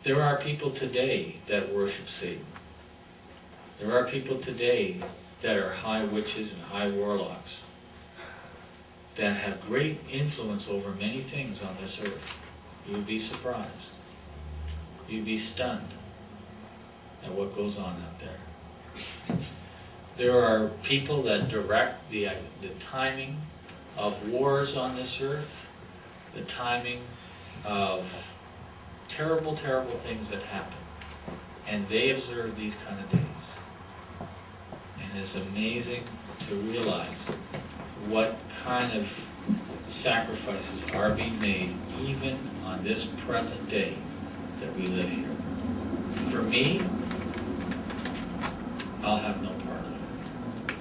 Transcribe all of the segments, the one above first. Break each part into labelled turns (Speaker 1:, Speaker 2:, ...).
Speaker 1: There are people today that worship Satan. There are people today that are high witches and high warlocks that have great influence over many things on this earth. You would be surprised. You'd be stunned at what goes on out there. There are people that direct the timing of wars on this earth, the timing of terrible, terrible things that happen. And they observe these kind of days. And it's amazing to realize what kind of sacrifices are being made even on this present day that we live here. For me, I'll have no part of it.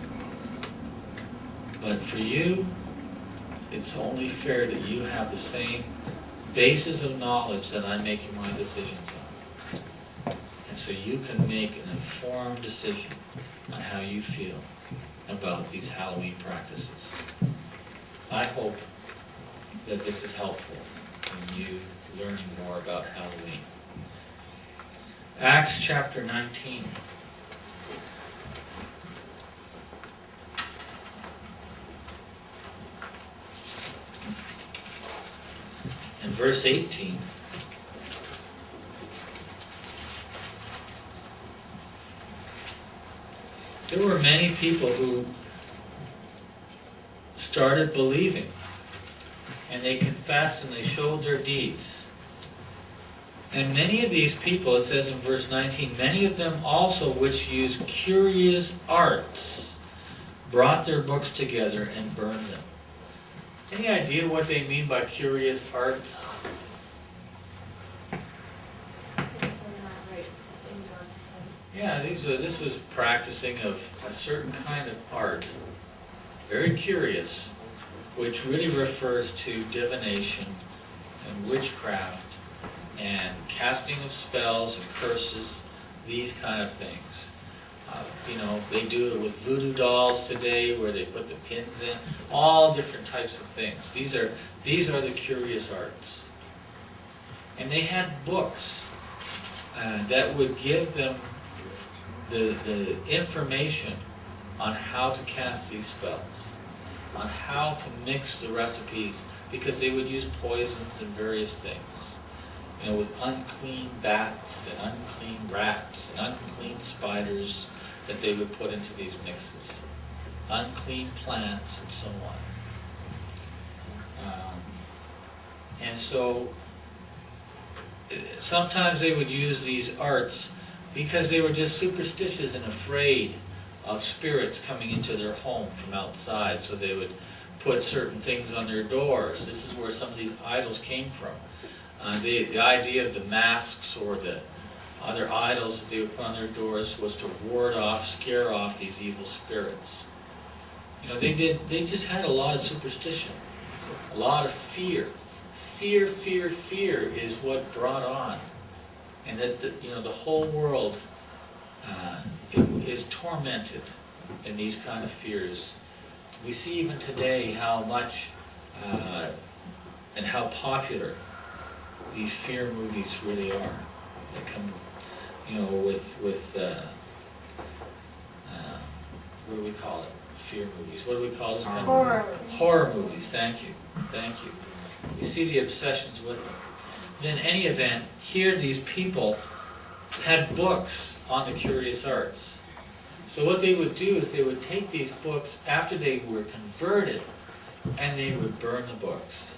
Speaker 1: But for you, it's only fair that you have the same basis of knowledge that I'm making my decisions on. And so you can make an informed decision on how you feel about these Halloween practices. I hope that this is helpful in you learning more about Halloween. Acts chapter 19. And verse 18. There were many people who started believing, and they confessed and they showed their deeds. And many of these people, it says in verse 19, many of them also which used curious arts brought their books together and burned them. Any idea what they mean by curious arts? Yeah, this was practicing of a certain kind of art, very curious, which really refers to divination and witchcraft and casting of spells and curses, these kind of things. They do it with voodoo dolls today, where they put the pins in, all different types of things. These are the curious arts. And they had books that would give them the information on how to cast these spells, on how to mix the recipes, because they would use poisons and various things. With unclean bats and unclean rats and unclean spiders that they would put into these mixes, unclean plants and so on. And so sometimes they would use these arts because they were just superstitious and afraid of spirits coming into their home from outside, so they would put certain things on their doors. This is where some of these idols came from. The idea of the masks or the other idols that they would put on their doors was to ward off, scare off these evil spirits. They just had a lot of superstition, a lot of fear. Fear is what brought on, and that the whole world is tormented in these kind of fears. We see even today how much and how popular these fear movies really are. They come, with what do we call it? Fear movies. What do we call this kind of movie? Horror movies. Thank you. You see the obsessions with them. But in any event, here these people had books on the curious arts. So what they would do is they would take these books after they were converted, and they would burn the books.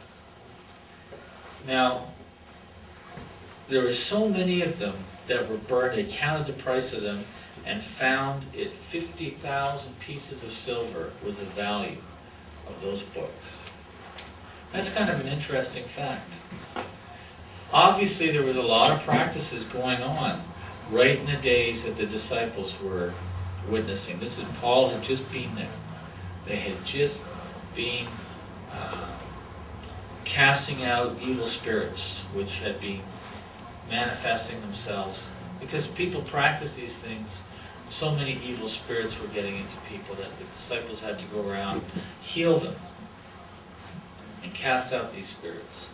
Speaker 1: Now, there were so many of them that were burned, they counted the price of them and found it 50,000 pieces of silver was the value of those books. That's kind of an interesting fact. Obviously, there was a lot of practices going on right in the days that the disciples were witnessing. Paul had just been there. They had just been casting out evil spirits, which had been manifesting themselves. Because people practice these things, so many evil spirits were getting into people that the disciples had to go around, heal them, and cast out these spirits.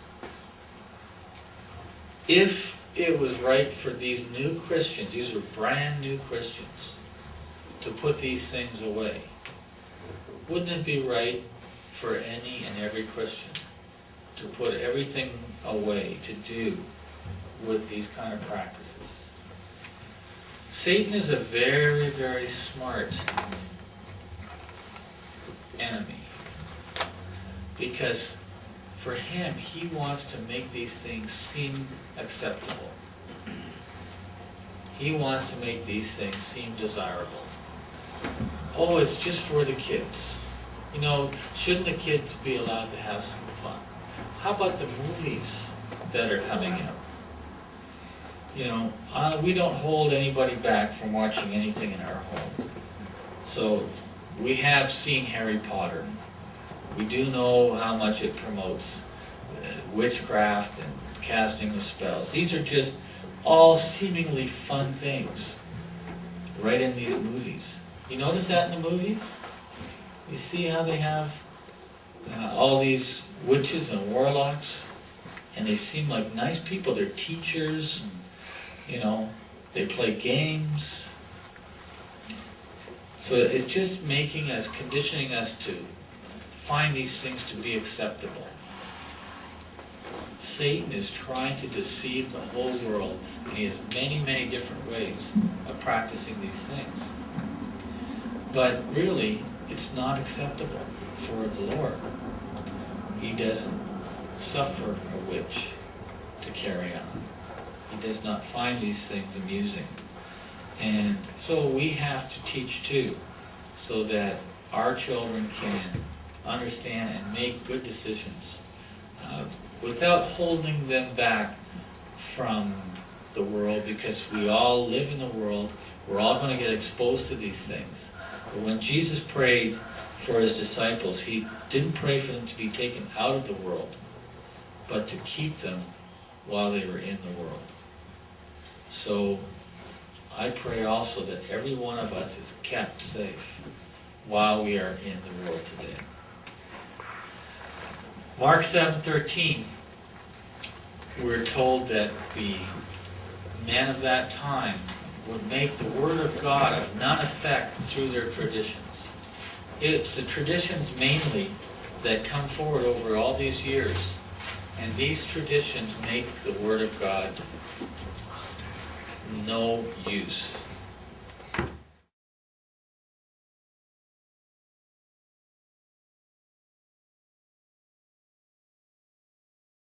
Speaker 1: If it was right for these new Christians, these were brand new Christians, to put these things away. Wouldn't it be right for any and every Christian to put everything away to do with these kind of practices? Satan is a very, very smart enemy, because for him, he wants to make these things seem acceptable. He wants to make these things seem desirable. Oh, it's just for the kids. You know, shouldn't the kids be allowed to have some fun? How about the movies that are coming out? You know, we don't hold anybody back from watching anything in our home. So we have seen Harry Potter. We do know how much it promotes witchcraft and casting of spells. These are just all seemingly fun things right in these movies. You notice that in the movies? You see how they have all these witches and warlocks, and they seem like nice people. They're teachers, and, you know, they play games. So it's just making us, conditioning us to find these things to be acceptable. Satan is trying to deceive the whole world, and he has many, many different ways of practicing these things. But really, it's not acceptable for the Lord. He doesn't suffer a witch to carry on. He does not find these things amusing. And so we have to teach too, so that our children can understand and make good decisions without holding them back from the world, because we all live in the world. We're all going to get exposed to these things. But when Jesus prayed for his disciples, he didn't pray for them to be taken out of the world, but to keep them while they were in the world. So I pray also that every one of us is kept safe while we are in the world today. Mark 7:13, we're told that the men of that time would make the Word of God of none effect through their traditions. It's the traditions mainly that come forward over all these years, and these traditions make the Word of God no use.